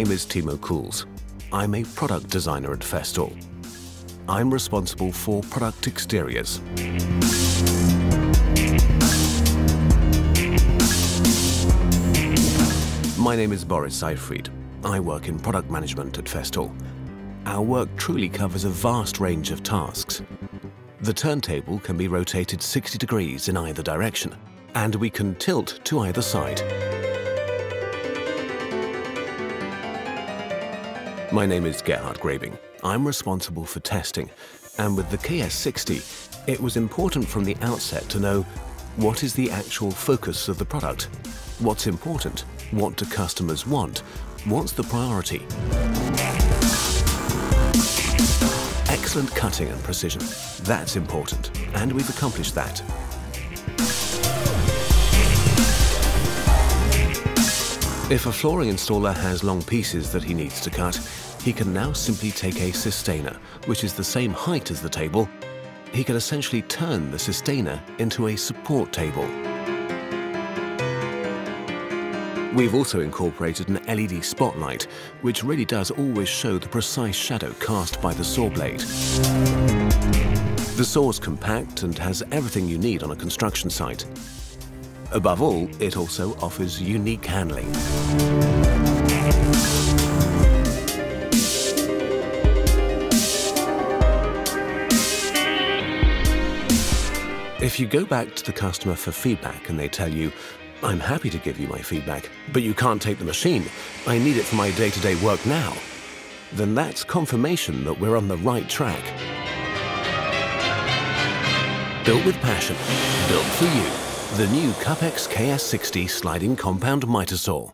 name is Timo Cools. I'm a product designer at Festool. I'm responsible for product exteriors. My name is Boris Seifried. I work in product management at Festool. Our work truly covers a vast range of tasks. The turntable can be rotated 60 degrees in either direction, and we can tilt to either side. My name is Gerhard Grabing. I'm responsible for testing, and with the KS60, it was important from the outset to know what is the actual focus of the product, what's important, what do customers want, what's the priority. Excellent cutting and precision, that's important, and we've accomplished that. If a flooring installer has long pieces that he needs to cut, he can now simply take a sustainer, which is the same height as the table. He can essentially turn the sustainer into a support table. We've also incorporated an LED spotlight, which really does always show the precise shadow cast by the saw blade. The saw is compact and has everything you need on a construction site. Above all, it also offers unique handling. If you go back to the customer for feedback and they tell you, "I'm happy to give you my feedback, but you can't take the machine. I need it for my day-to-day work now," then that's confirmation that we're on the right track. Built with passion, built for you. The new KAPEX KS60 sliding compound mitre saw.